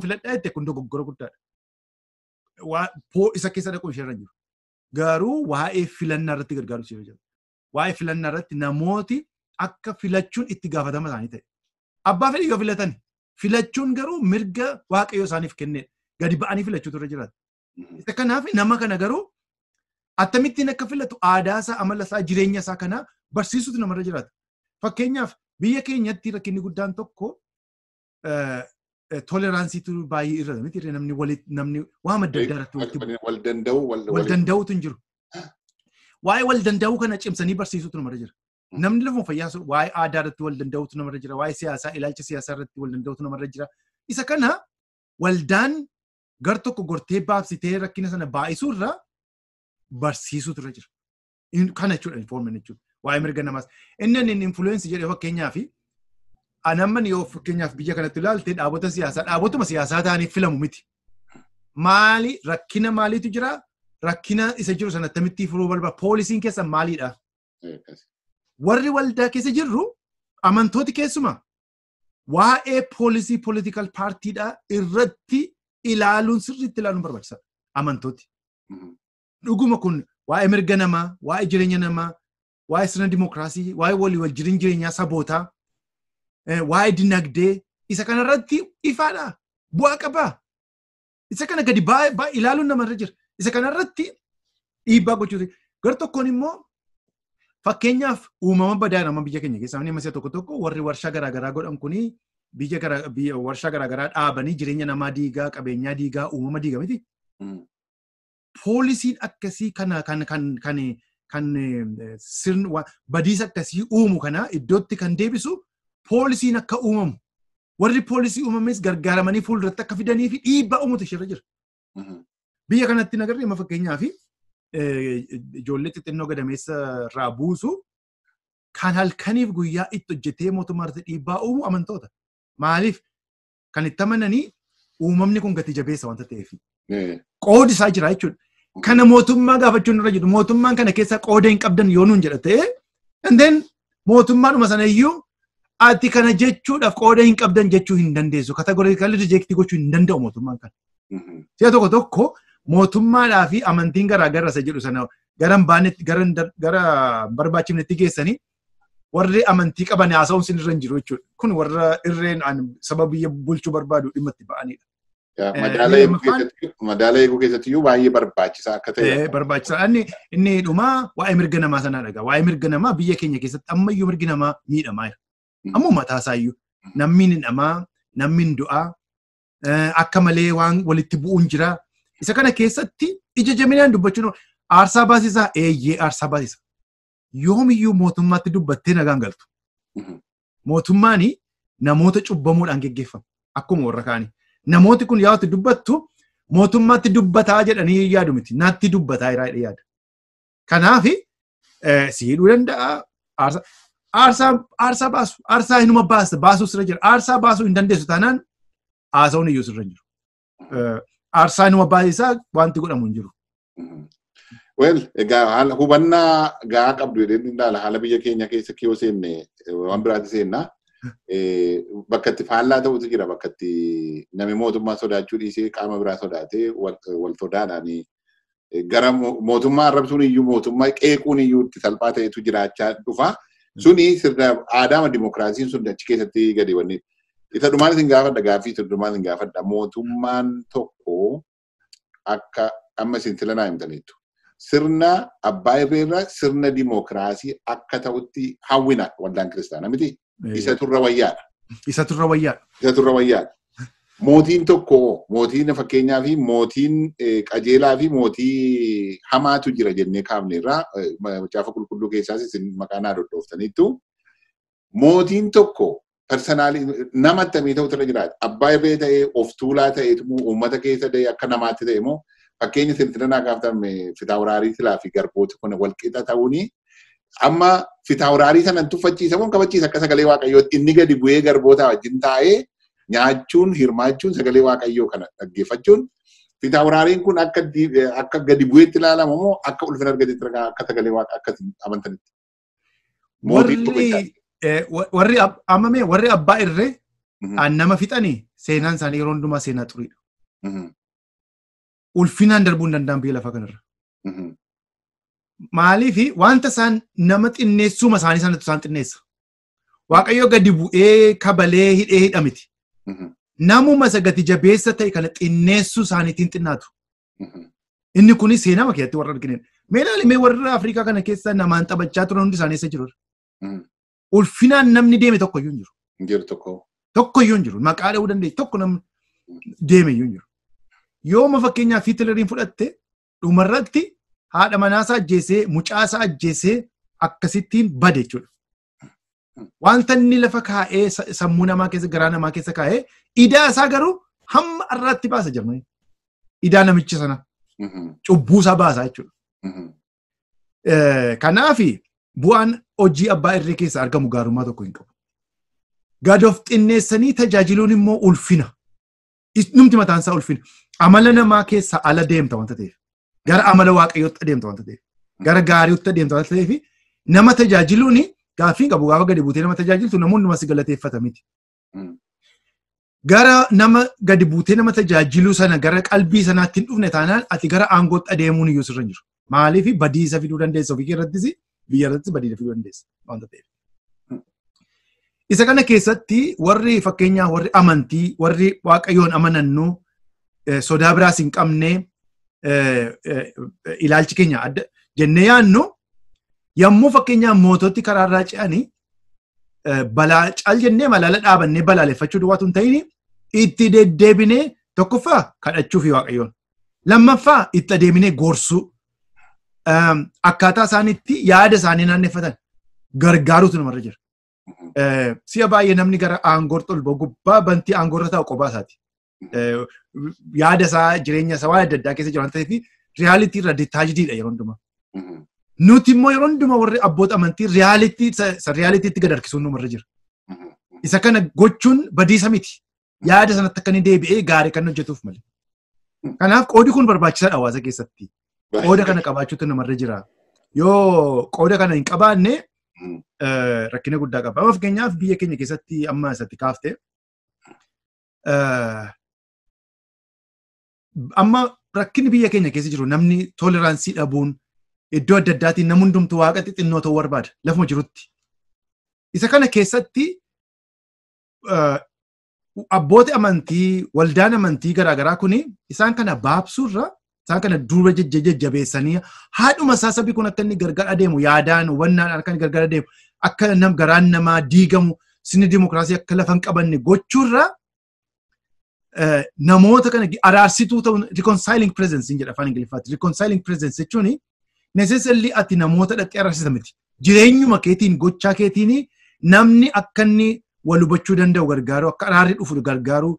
filadhaa jette kun dogoggora guddaadha. Isa keessa dhaquun ishee irra jiru. Garuu waa'ee filannaa irratti gargaaru ishee jira. Waa'ee filannaa irratti namooti akka filachuun itti gaafatama isaanii ta'e. Abbaa fedhii yoo filatan filachuun garuu mirga waaqayyoo isaaniif kennedha. Gadi ba'anii filachuutu irra jiraata. Isa kanaaf nama kana garuu Akkamittiin akka filatu aadaa isaa, amala isaa, jireenya isaa kana barsiisutu namarra jiraata. Fakkeenyaaf biyya keenyatti rakkinni guddaan tokko toleeraansiitu baay'ee irra miti namni waan adda addaa irratti wal danda'uutu hin jiru. Waa'ee wal danda'uu kana cimsanii barsiisutu namarra jira. Namni lafa fayyaa waa'ee aadaa irratti wal danda'uutu namarra jira. Waa'ee siyaasaa, ilaalcha siyaasaa irratti wal danda'uutu namarra jira. Isa kana waldaan gar tokko gortee baabsitee rakkina sana baay'isuu irraa barsiisutu irra jira. Kana jechuudha informan jechuudha. Waa'ee mirga namaas. Inni influensi jedhee fakkeenyaaf anamman yoo fakkeenyaaf biyya kanatti ilaalte dhaabotuma siyaasaa ta'anii filamu miti. Maali rakkina maaliitu jira? Rakkina isa jiru sana attamitti furuu barbaada? Poolisiin keessa maaliidha? Warri waldaa keessa jirru amantooti keessuma waa'ee poolisii political partiidha irratti ilaaluun sirriitti ilaaluun barbaachisaadha. Amantooti. Dhuguma kun waa'ee mirga namaa, waa'ee jireenya namaa, waa'ee sirna dimookiraasii, waa'ee walii wajjin jireenyaa sabootaa, waa'ee dinagdee isa kanarratti ifaadha. Bu'aa qabaa. Isa kana gadi ilaaluun namarra jira. Isa kanarratti dhiibbaa gochuuti. Gar tokkoon immoo fakkeenyaaf uumama badaa nama biyya keenya keessaa nama tokko warri warshaa garaagaraa godhan kuni biyya warshaa garaagaraa dhaabanii jireenya namaa diigaa, qabeenyaa diigaa, uumama diigaa miti. Poolisiin akkasii kan sirna badiisa akkasii uumu kana iddootti kan deebisu poolisiin akka uumamu. Warri poolisii uumames gargaaramanii fuulduratti akka fidanii fi dhiibbaa uumutu ishirra jira. Biyya kanatti nagarree amma fakkeenyaaf ijoollee xixinnoo gadameessa irraa buusu kan halkaniif guyyaa itti hojjetee mootummaatti dhiibbaa uumu amantoota. Maaliif kan itti amananii uumamni kun gati jabeessa wanta ta'eef. Qoodi isaa jira jechuudha. Kana mootummaa gaafachuun irra jiru. Mootummaan kana keessa qooda hin qabdan yoo nuun jedha ta'e, and then mootummaadhuma sana iyyuu ati kana jechuudhaaf qooda hin qabdan jechuu hin dandeessu. Kategorikaalii rijeektii gochuu hin danda'u mootummaan kana. Si'a tokko mootummaadhaa fi amantiin garaagaraa isa jedhu sana gara barbaachifnetti geessanii warri amantii qaban haasa'uun sin irra hin jiru jechuudha. Kun warra irreen saba biyya bulchuu barbaadu dhimma itti ba'anidha. Madaala eeguu keessatti iyyuu baay'ee barbaachisaa akka ta'e. Barbaachisaa. Inni dhumaa waa'ee mirga namaa sanaa dhagaa. Waa'ee mirga namaa biyya keenya keessatti ammayyuu mirgi namaa miidhamaa jira. Ammoo mataasaa iyyuu namni hin dhamaa, namni hin du'aa, akka malee waan walitti bu'uun jira. Isa kana keessatti ija jaminaan dubbachuun aarsaa baasisaa aarsaa baasisa. Yoomiyyuu mootummaatti dubbattee nagaan galtu. Mootummaan namoota cubbamuudhaan geggeeffama. Akkuma warra kaanii. Namooti kun yaa'utti dubbattu mootummaatti dubbataa jedhanii yaadu miti. Naatti dubbataa yaada. Kanaaf siidhuu danda'a. Aarsaa baasu. Aarsaa hinuma baasuus irra jira. Aarsaa baasuu hin dandeessu taanaan haasa'uun iyyuu irra jiru. Aarsaa hinuma baasisaa wanti godhamu hin jiru. Egaa hubannaa gahaa qabdu jedhee ilaala haala biyya keenya keessa yoo seenne waan biraatti seennaa. Bakka itti faallaa ta'utu jira. Bakka itti namni mootummaa sodaachuu dhiisee qaama biraa sodaatee wal sodaadhaan gara mootummaa arrabsuun iyyuu mootummaa qeequun iyyuu itti salphaa ta'etu jiraachaa dhufa. Suni sirna aadaama dimookiraasiin sun achi keessatti gadi wanni. Isa dhumaan isin gaafadha gaaffii isa dhumaan isin gaafadha. Mootummaan tokko akka amma isin sila naa himtaniitu. Sirna abbaa irreerra sirna dimookiraasii akka ta'utti hawwina waldaan kiristaanaa miti. Isa turra wayyaadha. Isa turra wayyaadha. Isa turra wayyaadha. Mootiin tokko mootiin fakkeenyaa fi mootiin qajeelaa fi mootii hamaatu jira jennee kaafne irraa macaafa qulqulluu keessaas isin maqaa naa dhodhooftaniittu. Mootiin tokko personaalii nama attamii ta'utu irra jiraata. Abbaa irree ta'ee of tuulaa ta'eetu uummata keessa ta'ee akka namaatti ta'e immoo fakkeenya sintinanaa gaafatan fitaawuraarii silaa fi garbooti kun walqixa ta'uuni. Amma fitaawuraarii sanan tuffachiisa kun kabachiisa akka sagalee waaqayyootti inni gadi bu'ee garboota wajjin taa'ee nyaachuun hirmaachuun sagalee waaqayyoo kana dhaggeeffachuun fitaawuraariin kun akka gadi bu'eetti ilaalamu moo akka ulfina argateetti akka sagalee waaqa akkasi amantanitti. Warri abbaa irree nama fixanii seenaan isaanii yeroo hundumaa seenaa xuriidha. Ulfinaan darbuu hin danda'an biyya lafaa kanarra. Maaliif wanta isaan nama xinneessuma isaanii sanatti isaan xinneessa. Waaqayyo gadi bu'ee kabalee hidhee hidhamiti. Namuma isa gati jabeessa ta'e kana xinneessuu isaaniitiin xinnaatu. Inni kunis seenaa keessatti warra arginedha. Mee warra Afrikaa kana keessa namaan taphachaa turan hundi isaanii eessa jiru? Ulfinaan namni deeme tokko iyyuu hin jiru. Hin jiru tokko. Tokko iyyuu hin jiru. Maqaa dha'uu dandeessu tokko namni deeme iyyuu hin jiru. Yooma fakkeenyaaf Hiitileriin fudhatte dhumarratti haadha manaasaa ajjeesee mucaasaa ajjeesee akkasittiin bade jechuudha. Wanta inni lafa kaa'ee sammuu namaa keessa garaa namaa keessa kaa'ee idaa isaa garuu hamma irratti baasa Jarmanii. Idaa namicha sana cubbuu isaa baasaa jechuudha. Kanaaf bu'aan hojii abbaa irree keessa argamu gaarummaa tokko hin qabu. Gad of xinneessanii tajaajiluun immoo ulfina. Numti mataan isaa ulfina. Amala namaa keessa ala deemta wanta ta'eef. Gara amala waaqayyootti adeemta wanta ta'eef. Gara gaariitti adeemta wanta ta'eef nama tajaajiluun gaaffii qabu gaafa gadi buutee nama tajaajiltu namoonni nama si galateeffata miti. Gara nama gadi buutee nama tajaajiluu sana gara qalbii sanaatti hin dhufne taanaan ati gara aangootti adeemuun iyyuu sirra hin jiru. Maaliif badiisa fiduu dandeessa ofii irrattis biyya irrattis badiisa fiduu dandeessa wanta ta'eef. Isa kana keessatti warri fakkeenyaa warri amantii warri waaqayyoon amanannu sodaa biraas hin qabne ilaalchi keenya adda jennee yaannu yommuu fakkeenyaa moototi karaarraa ce'anii balaa cal jennee malaala dhaabannee balaaleffachuu duwwaatu hin ta'in itti deddeebinee tokkoffaa kadhachuu fi waaqayyoon lammaffaa itti adeeminee gorsuu akkaataa isaaniitti yaada isaanii naanneffatan gargaaruutu namarra jira. Si'a baay'ee namni gara aangootti ol ba'u gubbaa bantii aangoorra taa'u kophaa isaati. Yaada isaa jireenya isaa waan adda addaa keessa jiran ta'eef riyaalitii irra ditaajidiidha yeroo hundumaa. Nuti immoo yeroo hundumaa warri abboota amantii riyaaliitiitti gad harkisuun numarra jira. Isa kana gochuun badiisa miti. Yaada sanatti akka inni deebi'ee gaarii kan hojjetuuf malee. Kanaaf qoodi kun barbaachisaadha hawaasa keessatti. Qooda kana qabaachuutu namarra jira. Yoo qooda kana hin qabaanne rakkina guddaa qaba. Amma fakkeenyaaf biyya keenya keessatti amma isatti kaaftee amma rakkinni biyya keenya keessa jiru namni toleraansii dhabuun iddoo adda addaatiin namni hundumtuu waaqa xixinnoo ta'uu barbaada lafuma jirutti. Isa kana keessatti abbooti amantii waldaan amantii garaagaraa kuni isaan kana baabsuurra isaan kana duuba jajjabeessanii haadhuma isaa sabni kun akka inni gargar adeemu yaadaan hubannaan akka inni gargar adeemu akka garaan namaa diigamu sirni dimokiraasii akka lafa hin qabanne gochuurra namoota kana araarsituu ta'uun reconciling presence jedha afaan Ingiliffaatti. Reconciling presence jechuun necessarily ati namoota dhaqxee araarsita miti. Jireenyuma keetiin gochaa keetiin namni akka inni wal hubachuu danda'u gargaaru akka araarri dhufu gargaaru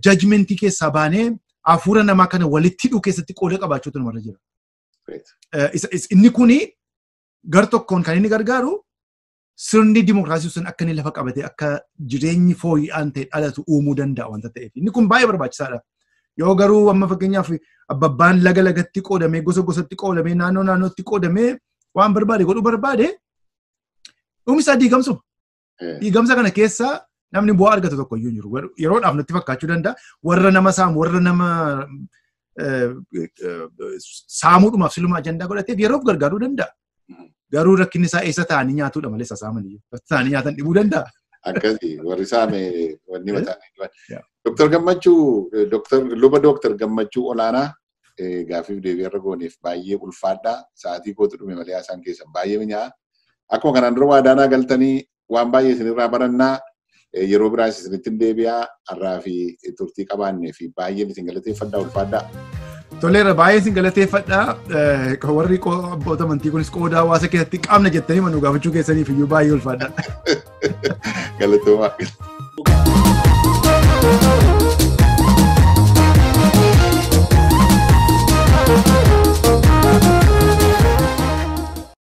judgmentii keessaa baanee hafuura namaa kana walitti hidhuu keessatti qooda qabaachuutu namarra jira. Inni kuni gar tokkoon kan inni gargaaru sirni dimokiraasii sun akka inni lafa qabatee akka jireenyi fooyya'aan ta'e dhalatu uumuu danda'a wanta ta'eef. Inni kun baay'ee barbaachisaadha. Yoo garuu amma fakkeenyaaf abbabbaan laga lagatti qoodamee gosa gosatti qoodamee naannoo naannootti qoodamee waan barbaade godhuu barbaade dhumisaa diigamsuma. Diigamsa kana keessa namni bu'aa argatu tokko iyyuu jiru. Yeroodhaaf natti fakkaachuu danda'a. Warra nama saamu warra nama saamuudhumaaf siluma ajandaa godhateef yeroof gargaaruu danda'a. Garuu rakkinni isaa eessa ta'anii nyaatuudha malee sasaaman iyyuu. Ta'anii nyaatan dhibuu danda'a. Akkasii warri saame wanni mataan. Dooktar Gammachuu luba Dooktar Gammachuu Olaanaa gaafiif deebii irra gooneef baay'ee ulfaadhaa. Sa'aatii kootu dhume malee haasaan keessan baay'ee mi'aawa. Akkuma kanaan dura waadaanaa galtanii waan baay'ee isinirraa barannaa yeroo biraas isinitti deebi'aa har'aa fi turtii qabaannee fi baay'een isin galateeffadhaa ulfaadhaa. Toleera baay'ee isin galateeffadhaa. Warri abboota amantii kunis qooda hawaasa keessatti qabna jettanii manuu gaafachuu keessaniif iyyuu baay'ee ulfaadhaa. Galatoomaa.